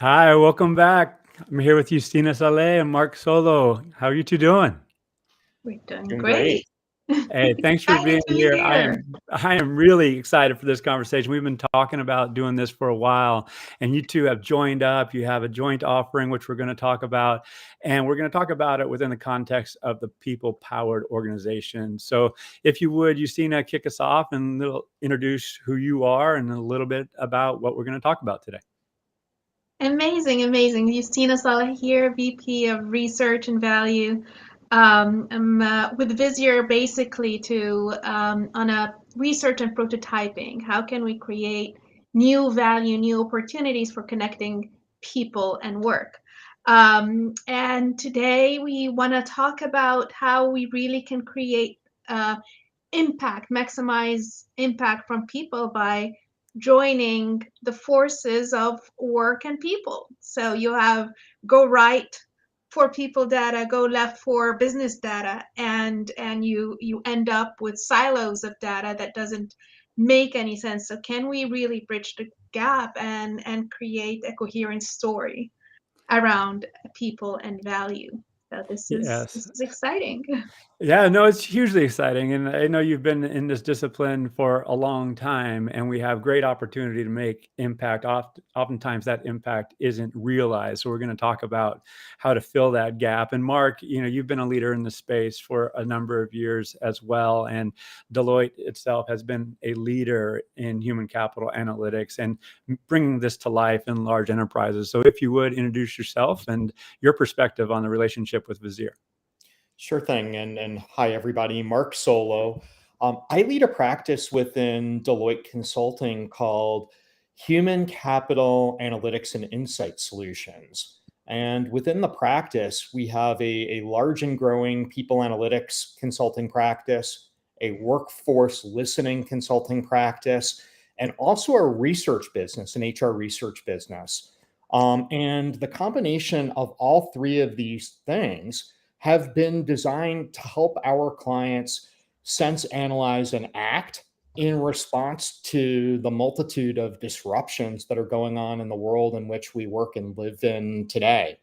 Hi, welcome back. I'm here with Yustina Saleh and Marc Solow. How are you two doing? We're doing Doing great. great. Hey, thanks for Excited being to be here. I here. am I am really excited for this conversation. We've been talking about doing this for a while, and you two have joined up. You have a joint offering, which we're going to talk about, and we're going to talk about it within the context of the people-powered organization. So, if you would, Yustina, kick us off and introduce who you are and a little bit about what we're going to talk about today. Amazing. Yustina Saleh here, VP of Research and Value. I'm with Visier basically to on a research and prototyping. How can we create new value, new opportunities for connecting people and work? And today we want to talk about how we really can create impact, maximize impact from people by joining the forces of work and people. So you have go right for people data, go left for business data, and you end up with silos of data that doesn't make any sense. So can we really bridge the gap and create a coherent story around people and value? So this is Yes. this is exciting. Yeah, no, it's hugely exciting. And I know you've been in this discipline for a long time, and we have great opportunity to make impact. Oftentimes that impact isn't realized. So we're going to talk about how to fill that gap. And Marc, you've been a leader in the space for a number of years as well. And Deloitte itself has been a leader in human capital analytics and bringing this to life in large enterprises. So if you would introduce yourself and your perspective on the relationship with Visier. Sure thing. And hi, everybody. Marc Solow. I lead a practice within Deloitte Consulting called Human Capital Analytics and Insight Solutions. And within the practice, we have a large and growing people analytics consulting practice, a workforce listening consulting practice, and also a research business, an HR research business. And the combination of all three of these things have been designed to help our clients sense, analyze, and act in response to the multitude of disruptions that are going on in the world in which we work and live in today.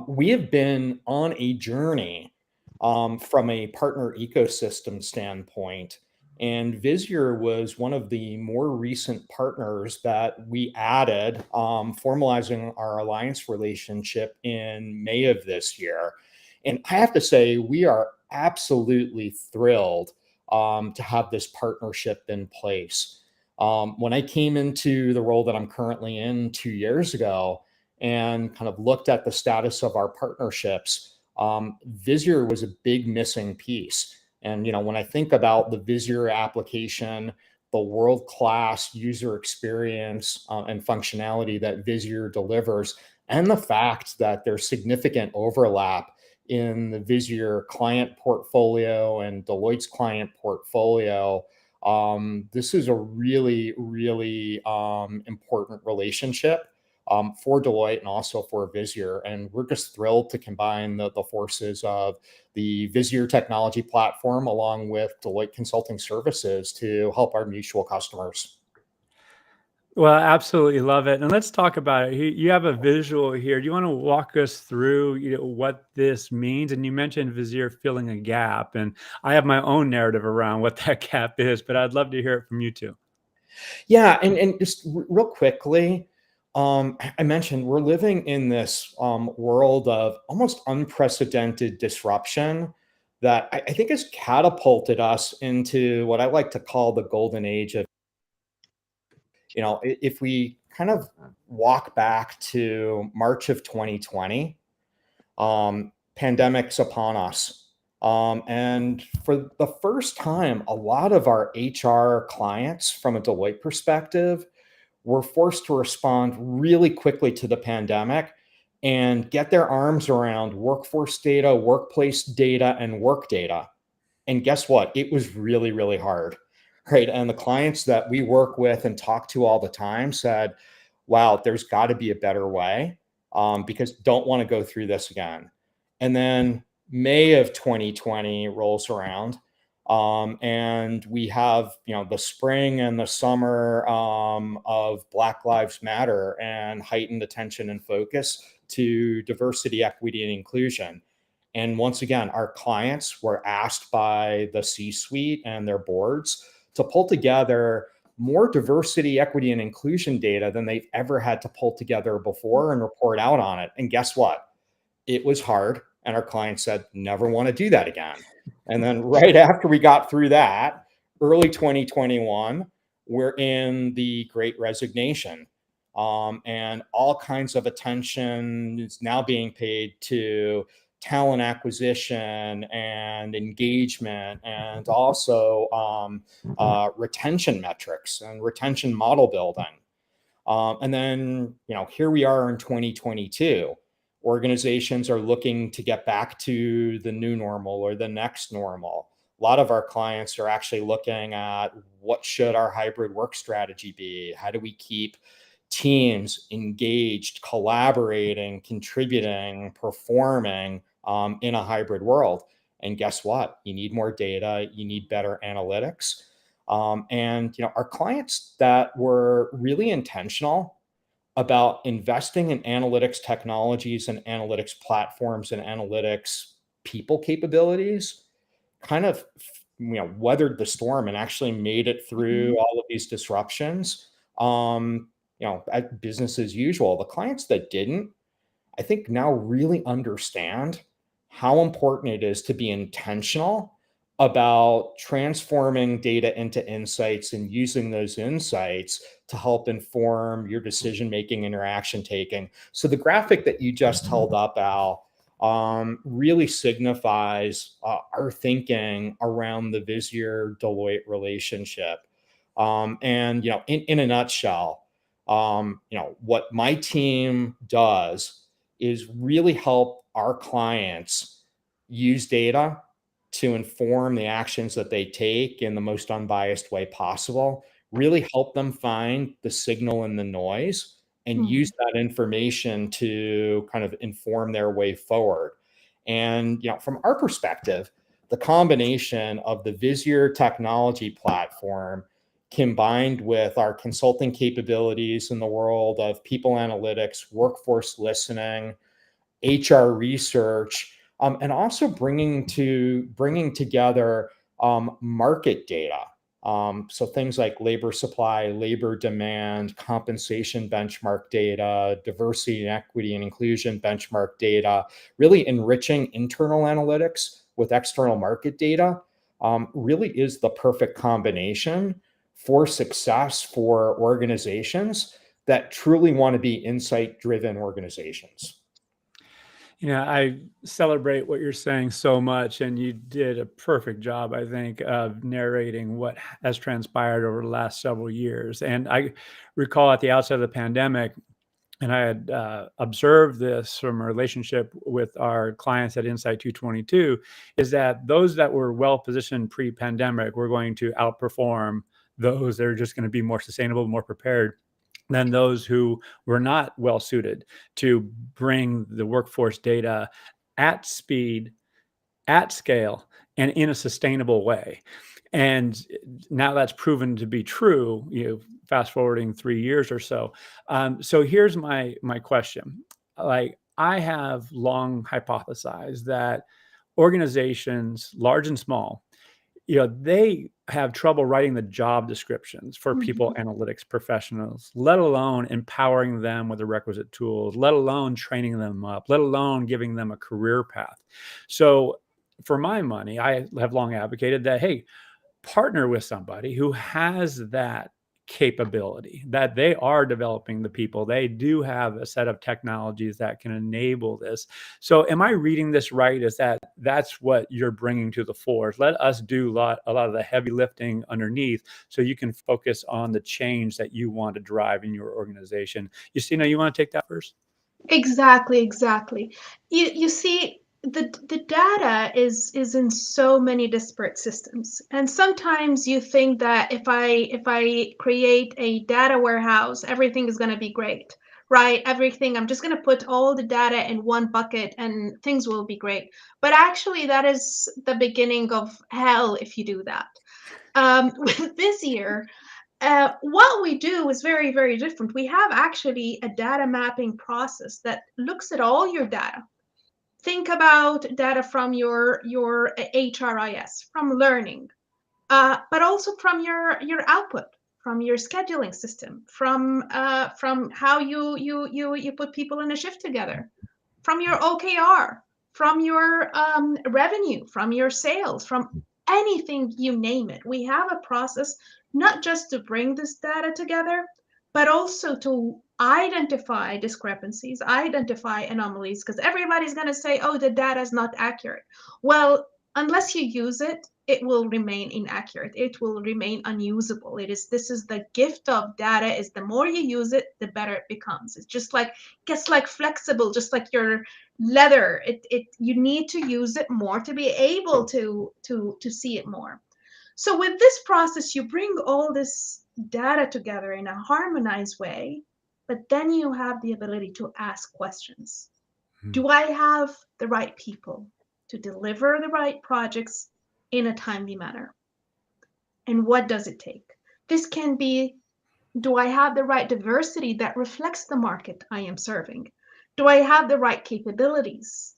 We have been on a journey from a partner ecosystem standpoint. And Visier was one of the more recent partners that we added, formalizing our alliance relationship in May of this year. And I have to say, we are absolutely thrilled to have this partnership in place. When I came into the role that I'm currently in 2 years ago, and kind of looked at the status of our partnerships, Visier was a big missing piece. And when I think about the Visier application, the world-class user experience and functionality that Visier delivers, and the fact that there's significant overlap in the Visier client portfolio and Deloitte's client portfolio, this is a really important relationship for Deloitte and also for Visier. And we're just thrilled to combine the forces of the Visier technology platform along with Deloitte Consulting Services to help our mutual customers. Well, I absolutely love it. And let's talk about it. You have a visual here. Do you want to walk us through, what this means? And you mentioned Vizier filling a gap, and I have my own narrative around what that gap is, but I'd love to hear it from you too. Yeah, and just real quickly, I mentioned we're living in this world of almost unprecedented disruption that I think has catapulted us into what I like to call the golden age of, if we kind of walk back to March of 2020, pandemics upon us. And for the first time, a lot of our HR clients from a Deloitte perspective were forced to respond really quickly to the pandemic and get their arms around workforce data, workplace data, and work data. And guess what? It was really hard, right? And the clients that we work with and talk to all the time said, wow, there's got to be a better way, because don't want to go through this again. And then May of 2020 rolls around. And we have, the spring and the summer of Black Lives Matter and heightened attention and focus to diversity, equity, and inclusion. And once again, our clients were asked by the C-suite and their boards to pull together more diversity, equity, and inclusion data than they've ever had to pull together before and report out on it. And guess what? It was hard. And our clients said, never want to do that again. And then right after we got through that, early 2021, we're in the Great Resignation. And all kinds of attention is now being paid to talent acquisition and engagement, and also retention metrics and retention model building. And then, here we are in 2022. Organizations are looking to get back to the new normal or the next normal. A lot of our clients are actually looking at what should our hybrid work strategy be? How do we keep teams engaged, collaborating, contributing, performing in a hybrid world? And guess what? You need more data. You need better analytics. And our clients that were really intentional about investing in analytics technologies and analytics platforms and analytics people capabilities kind of weathered the storm and actually made it through all of these disruptions. At business as usual. The clients that didn't, I think, now really understand how important it is to be intentional about transforming data into insights and using those insights to help inform your decision-making and your action taking. So the graphic that you just held up, Al, really signifies our thinking around the Visier Deloitte relationship. And in a nutshell, what my team does is really help our clients use data to inform the actions that they take in the most unbiased way possible, really help them find the signal in the noise and use that information to kind of inform their way forward. And, from our perspective, the combination of the Visier technology platform combined with our consulting capabilities in the world of people analytics, workforce listening, HR research, and also bringing together market data. So things like labor supply, labor demand, compensation benchmark data, diversity and equity and inclusion benchmark data, really enriching internal analytics with external market data, really is the perfect combination for success for organizations that truly want to be insight-driven organizations. I celebrate what you're saying so much, and you did a perfect job, I think, of narrating what has transpired over the last several years. And I recall at the outset of the pandemic, and I had observed this from a relationship with our clients at Insight 222, is that those that were well-positioned pre-pandemic were going to outperform those that are just going to be more sustainable, more prepared than those who were not well suited to bring the workforce data at speed, at scale, and in a sustainable way. And now that's proven to be true, fast forwarding 3 years or so. So here's my question. Like, I have long hypothesized that organizations, large and small, they have trouble writing the job descriptions for people analytics professionals, let alone empowering them with the requisite tools, let alone training them up, let alone giving them a career path. So for my money, I have long advocated that, hey, partner with somebody who has that capability, that they are developing the people. They do have a set of technologies that can enable this. So am I reading this right? Is that's what you're bringing to the fore? Let us do a lot of the heavy lifting underneath so you can focus on the change that you want to drive in your organization. Yustina, you want to take that first? Exactly. You see, the data is in so many disparate systems, and sometimes you think that if I create a data warehouse, everything is going to be great, right? Everything, I'm just going to put all the data in one bucket and things will be great. But actually, that is the beginning of hell if you do that. With Visier, what we do is very, very different. We have actually a data mapping process that looks at all your data. Think about data from your HRIS, from learning, but also from your output, from your scheduling system, from how you put people in a shift together, from your OKR, from your revenue, from your sales, from anything, you name it. We have a process not just to bring this data together, but also to identify discrepancies, identify anomalies, because everybody's going to say, oh, the data is not accurate. Well, unless you use it, it will remain inaccurate. It will remain unusable. This is the gift of data, is the more you use it, the better it becomes. It's just like, gets like flexible, just like your leather. You need to use it more to be able to see it more. So with this process, you bring all this data together in a harmonized way, but then you have the ability to ask questions. Do I have the right people to deliver the right projects in a timely manner? And what does it take? This can be, do I have the right diversity that reflects the market I am serving? Do I have the right capabilities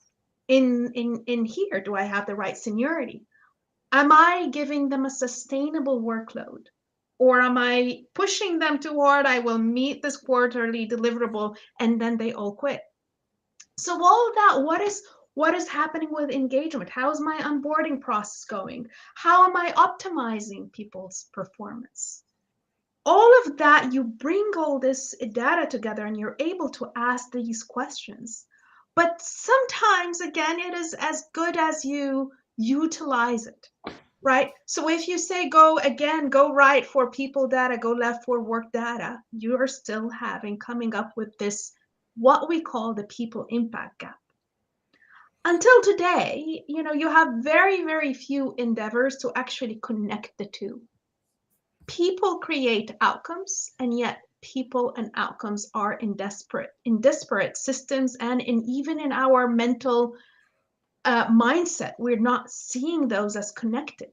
in here? Do I have the right seniority? Am I giving them a sustainable workload? Or am I pushing them toward, I will meet this quarterly deliverable, and then they all quit? So all of that, what is happening with engagement? How is my onboarding process going? How am I optimizing people's performance? All of that, you bring all this data together and you're able to ask these questions. But sometimes, again, it is as good as you utilize it, right? So if you say go right for people data, go left for work data, you are still coming up with this, what we call the people impact gap. Until today, you have very, very few endeavors to actually connect the two. People create outcomes, and yet people and outcomes are in disparate systems, and even in our mental mindset, we're not seeing those as connected.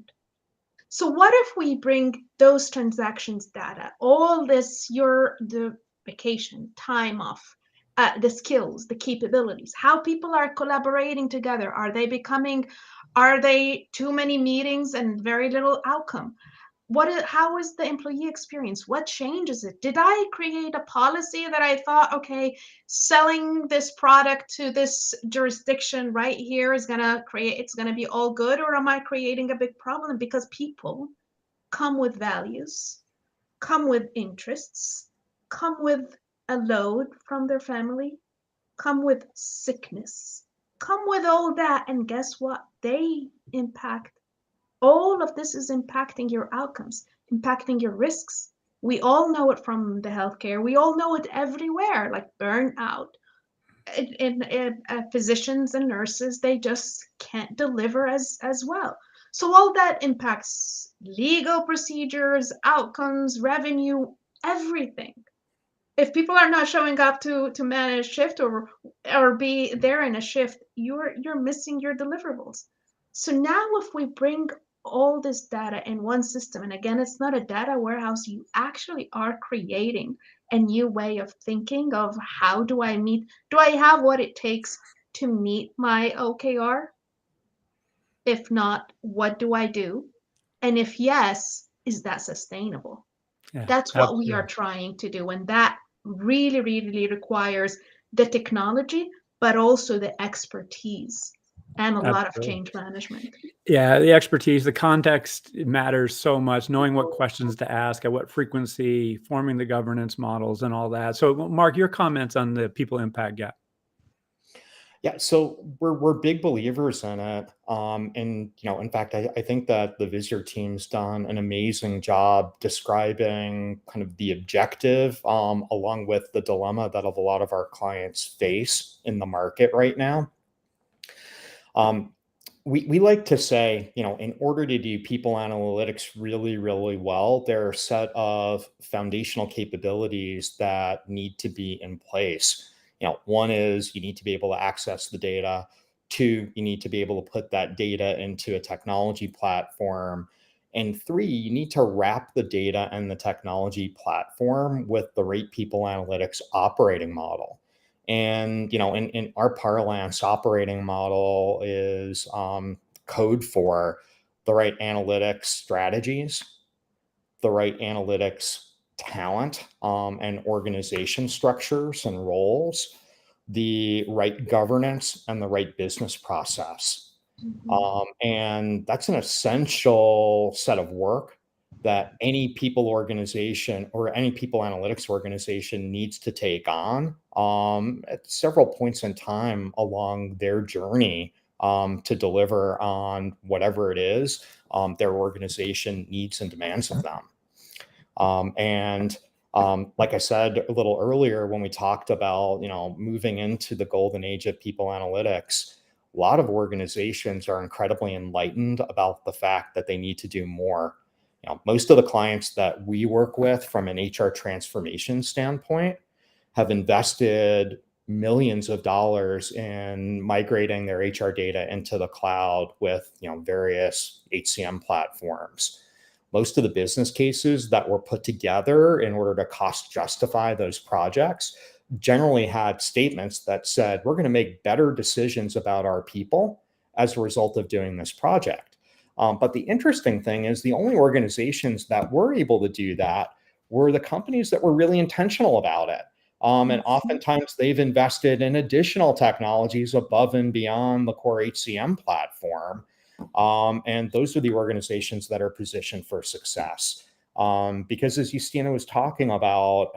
So what if we bring those transactions data, all this, the vacation, time off, the skills, the capabilities, how people are collaborating together? Are they too many meetings and very little outcome? How is the employee experience? What changes it? Did I create a policy that I thought, okay, selling this product to this jurisdiction right here it's gonna be all good, or am I creating a big problem? Because people come with values, come with interests, come with a load from their family, come with sickness, come with all that, and guess what? They impact. All of this is impacting your outcomes, impacting your risks. We all know it from the healthcare. We all know it everywhere, like burnout. Physicians and nurses, they just can't deliver as well. So all that impacts legal procedures, outcomes, revenue, everything. If people are not showing up to manage shift or be there in a shift, you're missing your deliverables. So now if we bring all this data in one system, and again, it's not a data warehouse, you actually are creating a new way of thinking of how do I have what it takes to meet my OKR? If not, what do I do? And if yes, is that sustainable? Yeah, That's what we are absolutely. trying to do. And that really, really requires the technology, but also the expertise and a lot of Absolutely. change management. Yeah, the expertise, the context matters so much, knowing what questions to ask, at what frequency, forming the governance models and all that. So Marc, your comments on the people impact gap. Yeah, so we're big believers in it. And in fact, I think that the Visier team's done an amazing job describing kind of the objective, along with the dilemma that a lot of our clients face in the market right now. We like to say, in order to do people analytics really, really well, there are a set of foundational capabilities that need to be in place. One is you need to be able to access the data. Two, you need to be able to put that data into a technology platform. And three, you need to wrap the data and the technology platform with the right people analytics operating model. And in our parlance, operating model is code for the right analytics strategies, the right analytics talent and organization structures and roles, the right governance, and the right business process. And that's an essential set of work that any people organization or any people analytics organization needs to take on at several points in time along their journey to deliver on whatever it is their organization needs and demands of them. Like I said a little earlier, when we talked about, moving into the golden age of people analytics, a lot of organizations are incredibly enlightened about the fact that they need to do more. Most of the clients that we work with from an HR transformation standpoint have invested millions of dollars in migrating their HR data into the cloud with, various HCM platforms. Most of the business cases that were put together in order to cost justify those projects generally had statements that said, we're going to make better decisions about our people as a result of doing this project. But the interesting thing is the only organizations that were able to do that were the companies that were really intentional about it. And oftentimes they've invested in additional technologies above and beyond the core HCM platform. And those are the organizations that are positioned for success. Because as Yustina was talking about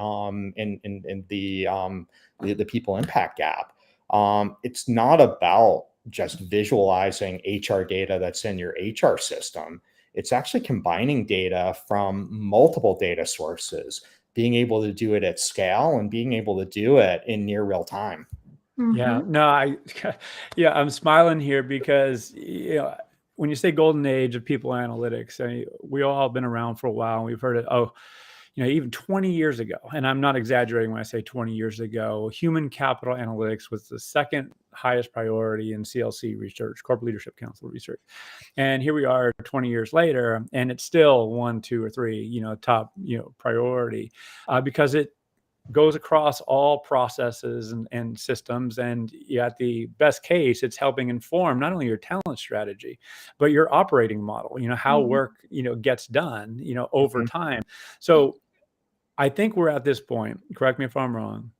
in the people impact gap, it's not about just visualizing HR data that's in your HR system. It's actually combining data from multiple data sources, being able to do it at scale and being able to do it in near real time. Yeah, no, yeah, I'm smiling here because, when you say golden age of people analytics, we all been around for a while and we've heard it. Oh, even 20 years ago, and I'm not exaggerating when I say 20 years ago, human capital analytics was the second highest priority in CLC research, Corporate Leadership Council research. And here we are 20 years later, and it's still 1, 2, or 3, top, priority, because it goes across all processes and systems. And at the best case, it's helping inform not only your talent strategy, but your operating model, how work, gets done, over time. So I think we're at this point, correct me if I'm wrong,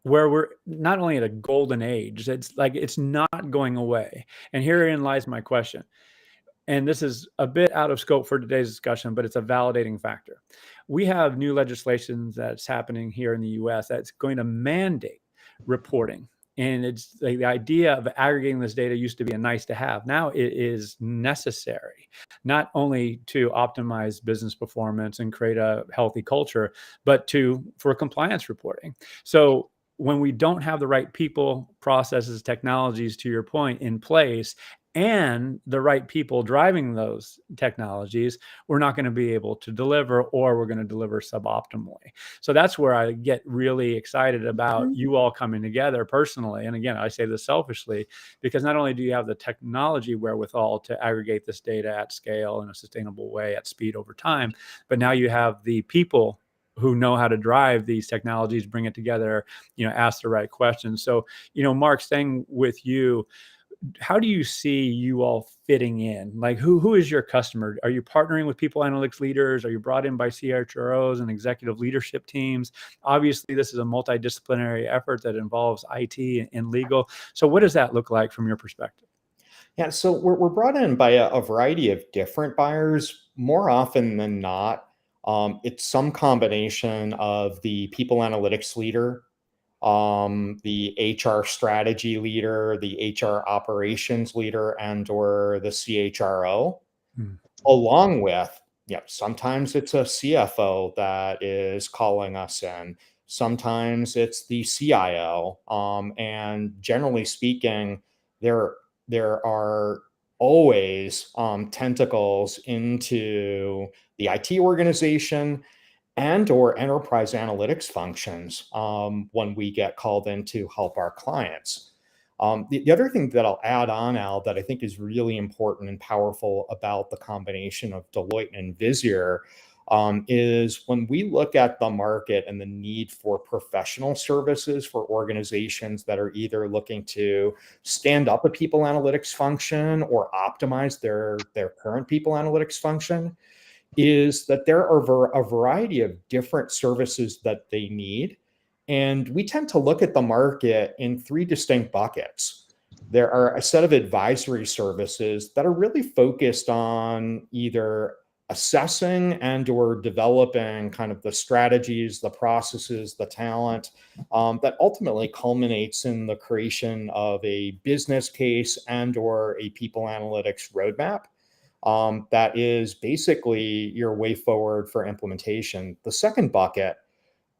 where we're not only at a golden age, it's not going away. And herein lies my question. And this is a bit out of scope for today's discussion, but it's a validating factor. We have new legislation that's happening here in the US that's going to mandate reporting. And it's like the idea of aggregating this data used to be a nice to have. Now it is necessary, not only to optimize business performance and create a healthy culture, but for compliance reporting. So when we don't have the right people, processes, technologies, to your point, in place, and the right people driving those technologies, we're not going to be able to deliver, or we're going to deliver suboptimally. So that's where I get really excited about you all coming together personally. And again, I say this selfishly, because not only do you have the technology wherewithal to aggregate this data at scale in a sustainable way at speed over time, but now you have the people who know how to drive these technologies, bring it together, ask the right questions. So, Marc, staying with you, how do you see you all fitting in? Like, who is your customer? Are you partnering with people analytics leaders? Are you brought in by CHROs and executive leadership teams? Obviously, this is a multidisciplinary effort that involves IT and legal. So what does that look like from your perspective? Yeah, so we're brought in by a variety of different buyers. More often than not, it's some combination of the people analytics leader, the HR strategy leader, the HR operations leader, and or the CHRO, along with, sometimes it's a CFO that is calling us in. Sometimes it's the CIO. And generally speaking, there are always tentacles into the IT organization and or enterprise analytics functions when we get called in to help our clients. The other thing that I'll add on, Al, that I think is really important and powerful about the combination of Deloitte and Visier is when we look at the market and the need for professional services for organizations that are either looking to stand up a people analytics function or optimize their current people analytics function, is that there are a variety of different services that they need. And we tend to look at the market in three distinct buckets. There are a set of advisory services that are really focused on either assessing and or developing kind of the strategies, the processes, the talent that ultimately culminates in the creation of a business case and or a people analytics roadmap. That is basically your way forward for implementation. The second bucket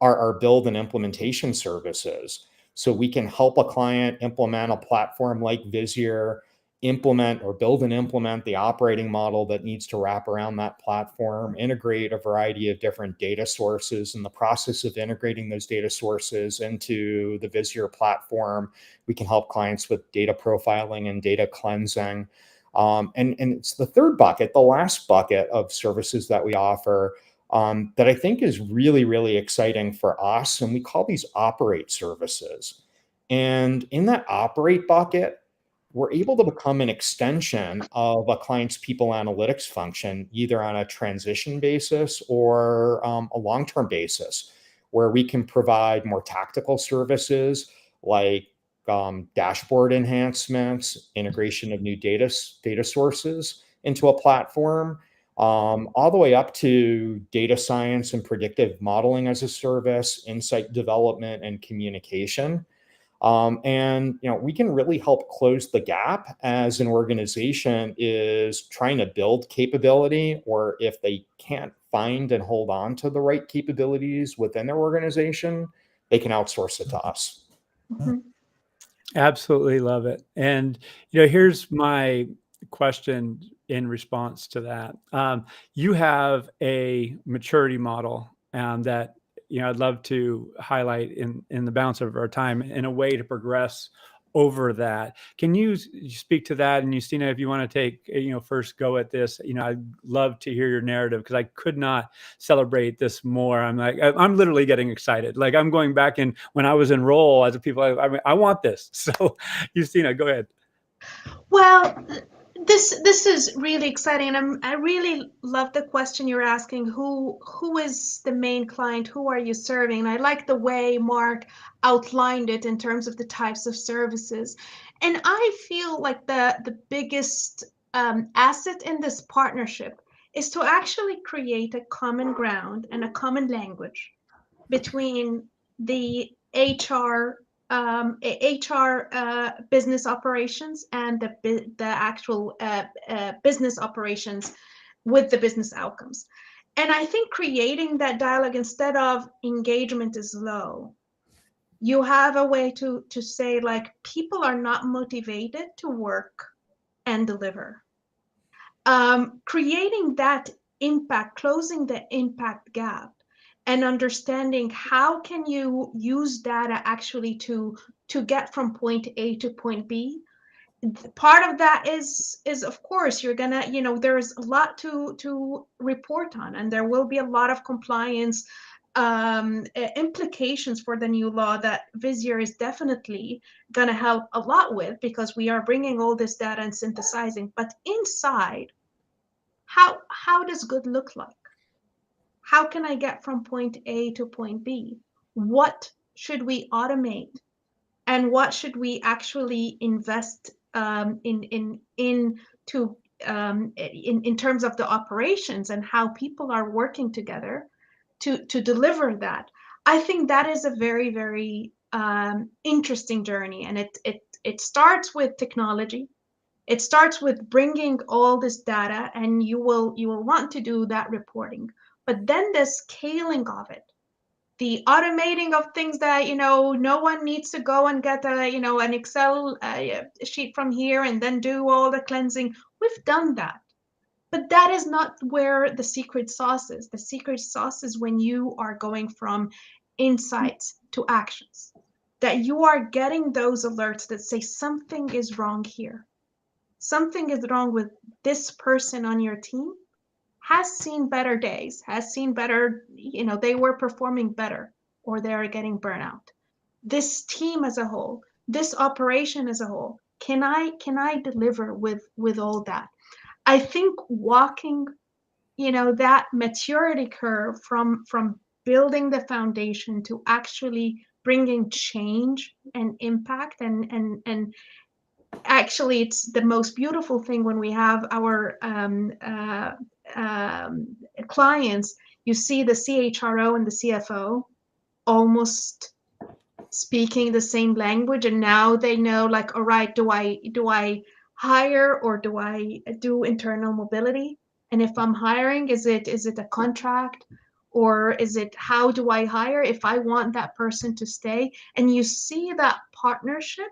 are our build and implementation services. So we can help a client implement a platform like Visier, implement or build and implement the operating model that needs to wrap around that platform, integrate a variety of different data sources. In the process of integrating those data sources into the Visier platform, we can help clients with data profiling and data cleansing. And it's the third bucket, the last bucket of services that we offer that I think is really, really exciting for us. And we call these operate services. And in that operate bucket, we're able to become an extension of a client's people analytics function, either on a transition basis or a long-term basis, where we can provide more tactical services like dashboard enhancements, integration of new data sources into a platform, all the way up to data science and predictive modeling as a service, insight development and communication. And we can really help close the gap as an organization is trying to build capability, or if they can't find and hold on to the right capabilities within their organization, they can outsource it to us. Mhm. Absolutely love it. And here's my question in response to that. You have a maturity model that I'd love to highlight in the balance of our time in a way to progress over that. Can you speak to that? And Yustina, if you want to take first go at this, I'd love to hear your narrative, because I could not celebrate this more. I'm literally getting excited. Like I'm going back in when I was in role as a people. I want this. So Yustina, go ahead. Well, this is really exciting, and I really love the question you're asking. Who is the main client? Who are you serving? And I like the way Marc outlined it in terms of the types of services. And I feel like the biggest asset in this partnership is to actually create a common ground and a common language between the HR business operations and the actual business operations with the business outcomes. And I think creating that dialogue, instead of engagement is low, you have a way to say, like, people are not motivated to work and deliver. Creating that impact, closing the impact gap, and understanding how can you use data actually to get from point A to point B. Part of that is of course you're gonna, there's a lot to report on, and there will be a lot of compliance implications for the new law that Visier is definitely gonna help a lot with, because we are bringing all this data and synthesizing. But inside, how does good look like? How can I get from point A to point B? What should we automate, and what should we actually invest in terms of the operations and how people are working together to deliver that? I think that is a very, very interesting journey, and it starts with technology. It starts with bringing all this data, and you will want to do that reporting. But then the scaling of it, the automating of things that no one needs to go and get an Excel sheet from here and then do all the cleansing. We've done that. But that is not where the secret sauce is. The secret sauce is when you are going from insights to actions, that you are getting those alerts that say something is wrong here. Something is wrong with this person on your team, has seen better days, has seen better, they were performing better, or they're getting burnout. This team as a whole, this operation as a whole, can I deliver with all that? I think walking, that maturity curve from building the foundation to actually bringing change and impact, and actually it's the most beautiful thing when we have our clients. You see the CHRO and the CFO almost speaking the same language, and now they know, like, all right, do I hire or do I do internal mobility? And if I'm hiring, is it a contract, or is it, how do I hire if I want that person to stay? And you see that partnership,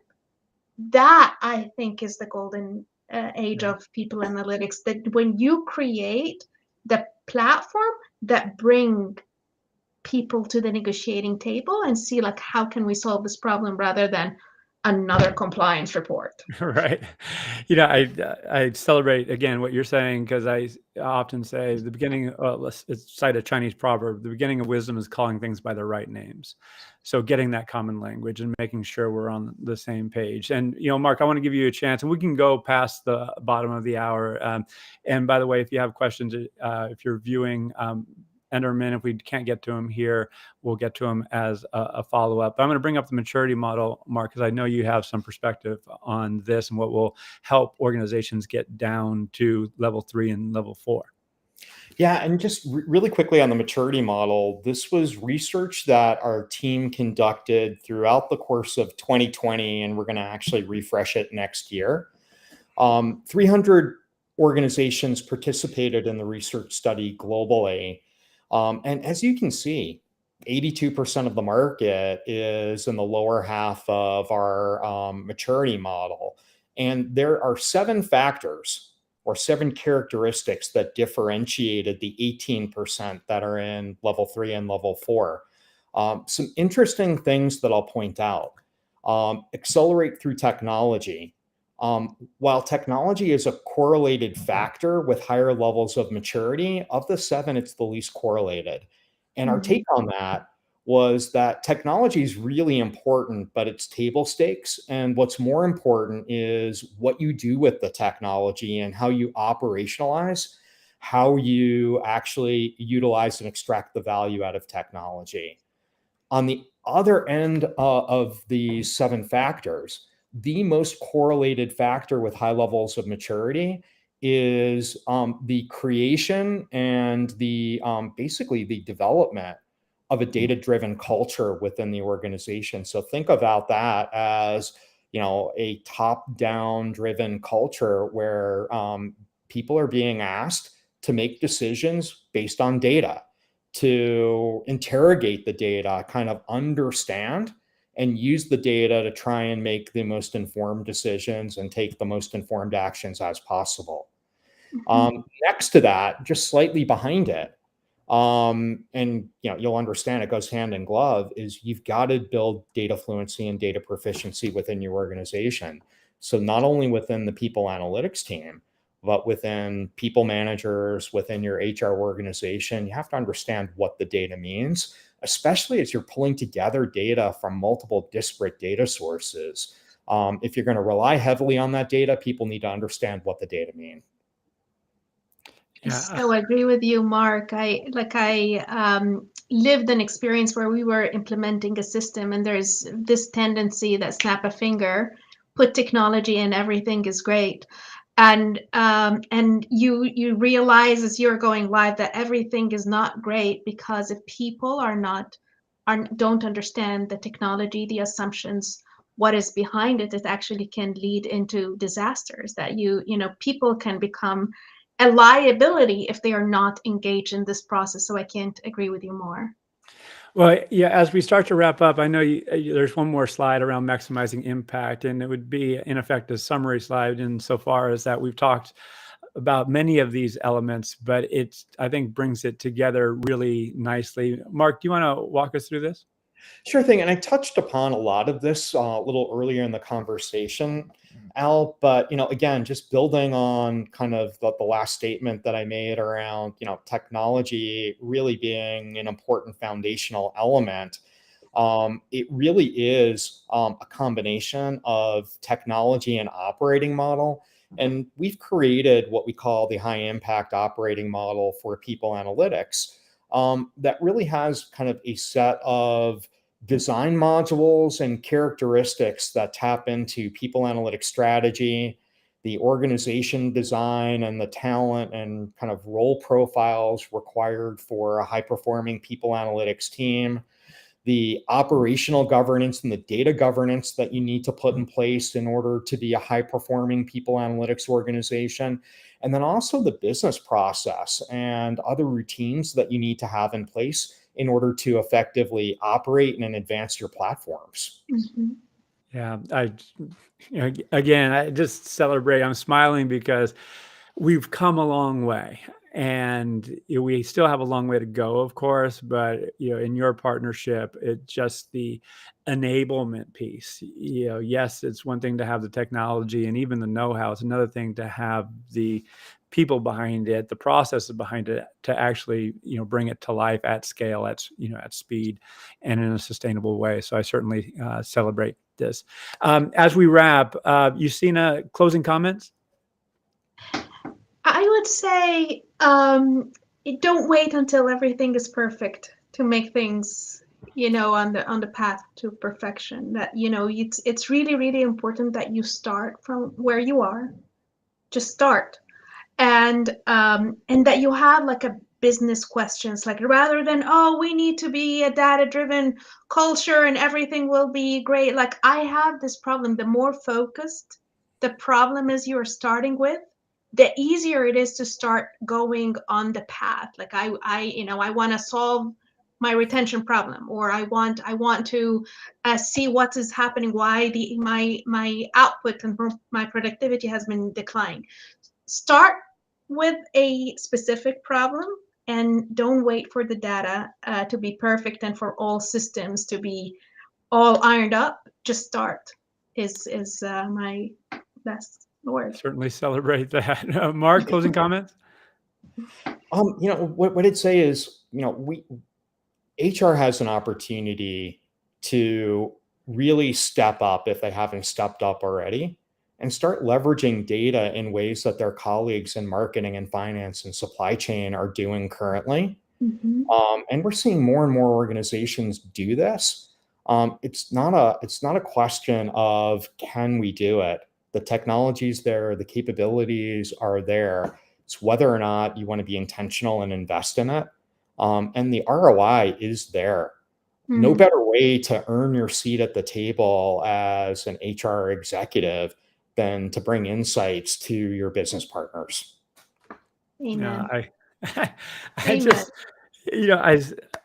that I think is the golden age of people analytics, that when you create the platform that bring people to the negotiating table and see, like, how can we solve this problem rather than another compliance report. Right. I celebrate again what you're saying, because I often say the beginning, let's cite a Chinese proverb, the beginning of wisdom is calling things by their right names. So getting that common language and making sure we're on the same page. And, Marc, I want to give you a chance, and we can go past the bottom of the hour. And by the way, if you have questions, if you're viewing, enter them in. If we can't get to them here, we'll get to them as a follow-up. I'm going to bring up the maturity model, Marc, because I know you have some perspective on this and what will help organizations get down to level 3 and level 4. Yeah, and just really quickly on the maturity model, this was research that our team conducted throughout the course of 2020, and we're going to actually refresh it next year. 300 organizations participated in the research study globally. And as you can see, 82% of the market is in the lower half of our maturity model. And there are 7 factors or 7 characteristics that differentiated the 18% that are in level 3 and level 4. Some interesting things that I'll point out. Accelerate through technology. While technology is a correlated factor with higher levels of maturity, of the 7, it's the least correlated. And our take on that was that technology is really important, but it's table stakes. And what's more important is what you do with the technology and how you operationalize, how you actually utilize and extract the value out of technology. On the other end of these 7 factors, the most correlated factor with high levels of maturity is the creation and the basically the development of a data-driven culture within the organization. So think about that as, a top-down driven culture where people are being asked to make decisions based on data, to interrogate the data, kind of understand and use the data to try and make the most informed decisions and take the most informed actions as possible. Next to that, just slightly behind it, and you'll understand it goes hand in glove, is you've got to build data fluency and data proficiency within your organization. So not only within the people analytics team, but within people managers, within your HR organization, you have to understand what the data means, especially as you're pulling together data from multiple disparate data sources. If you're going to rely heavily on that data, people need to understand what the data mean. Yeah. So I agree with you, Marc. I lived an experience where we were implementing a system, and there's this tendency that snap a finger, put technology in, everything is great. And you realize as you're going live that everything is not great, because if people don't understand the technology, the assumptions, what is behind it, it actually can lead into disasters. That people can become a liability if they are not engaged in this process. So I can't agree with you more. Well, yeah, as we start to wrap up, I know there's one more slide around maximizing impact, and it would be, in effect, a summary slide insofar as that we've talked about many of these elements, but it's, I think, brings it together really nicely. Mark, do you want to walk us through this? Sure thing. And I touched upon a lot of this a little earlier in the conversation, Al, but, again, just building on kind of the last statement that I made around, technology really being an important foundational element. It really is a combination of technology and operating model. And we've created what we call the high impact operating model for people analytics, that really has kind of a set of design modules and characteristics that tap into people analytics strategy, the organization design, and the talent and kind of role profiles required for a high performing people analytics team, the operational governance and the data governance that you need to put in place in order to be a high performing people analytics organization. And then also the business process and other routines that you need to have in place in order to effectively operate and advance your platforms. Mm-hmm. Yeah, again, I just celebrate. I'm smiling because we've come a long way, and we still have a long way to go, of course, but in your partnership, it's just the enablement piece. Yes, it's one thing to have the technology and even the know-how. It's another thing to have the people behind it, the processes behind it, to actually bring it to life at scale, at speed, and in a sustainable way. So I certainly celebrate this. As we wrap, Yustina, closing comments? I would say don't wait until everything is perfect to make things, on the path to perfection. That it's really, really important that you start from where you are. Just start, and that you have like a business questions, like rather than, oh, we need to be a data-driven culture and everything will be great. Like, I have this problem. The more focused the problem is you're starting with, the easier it is to start going on the path. Like, I want to solve my retention problem, or I want to see what is happening, why my output and my productivity has been declining. Start with a specific problem and don't wait for the data to be perfect and for all systems to be all ironed up. Just start is my best word. Certainly celebrate that. Mark, closing comments? What I'd say is, HR has an opportunity to really step up if they haven't stepped up already, and start leveraging data in ways that their colleagues in marketing and finance and supply chain are doing currently. Mm-hmm. And we're seeing more and more organizations do this. It's not a question of can we do it. The technology's there, the capabilities are there. It's whether or not you want to be intentional and invest in it. And the ROI is there. No Mm-hmm. better way to earn your seat at the table as an HR executive than to bring insights to your business partners. Amen. Yeah, I Amen. just,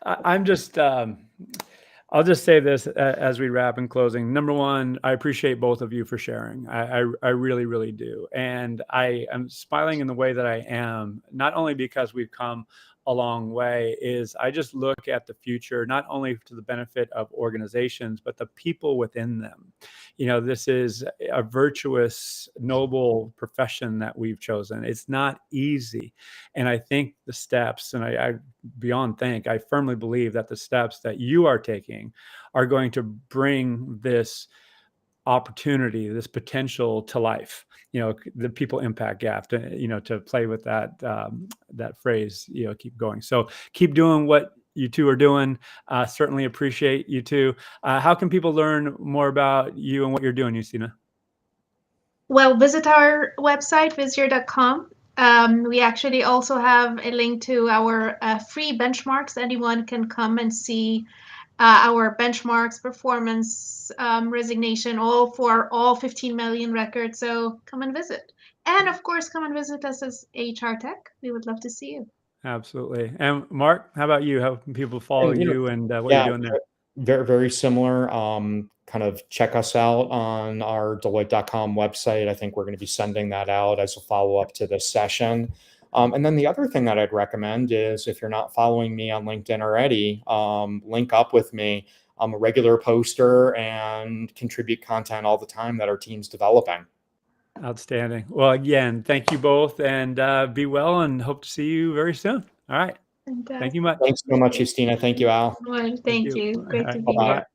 I'm just, I'll just say this as we wrap in closing. Number one, I appreciate both of you for sharing. I really, really do. And I am smiling in the way that I am, not only because we've come a long way, is I just look at the future, not only to the benefit of organizations, but the people within them. This is a virtuous, noble profession that we've chosen. It's not easy. And I think the steps, and I beyond think, I firmly believe that the steps that you are taking are going to bring this opportunity, this potential to life. The people impact gap. To play with that phrase. Keep going. So keep doing what you two are doing. Certainly appreciate you two. How can people learn more about you and what you're doing, Yustina? Well, visit our website, visier.com. We actually also have a link to our free benchmarks. Anyone can come and see our benchmarks, performance, resignation, all for all 15 million records. So come and visit. And of course, come and visit us as HR Tech. We would love to see you. Absolutely. And Mark, how about you? How can people follow And, you and what you're yeah, doing there? very, very similar. Kind of check us out on our Deloitte.com website. I think we're going to be sending that out as a follow-up to this session. And then the other thing that I'd recommend is if you're not following me on LinkedIn already, link up with me. I'm a regular poster and contribute content all the time that our team's developing. Outstanding. Well, again, thank you both, and be well, and hope to see you very soon. All right. Thank you much. Thanks so much, Yustina. Thank you, Al. Well, Thank thank you. you. All Great to right. be Bye-bye. here. Bye-bye.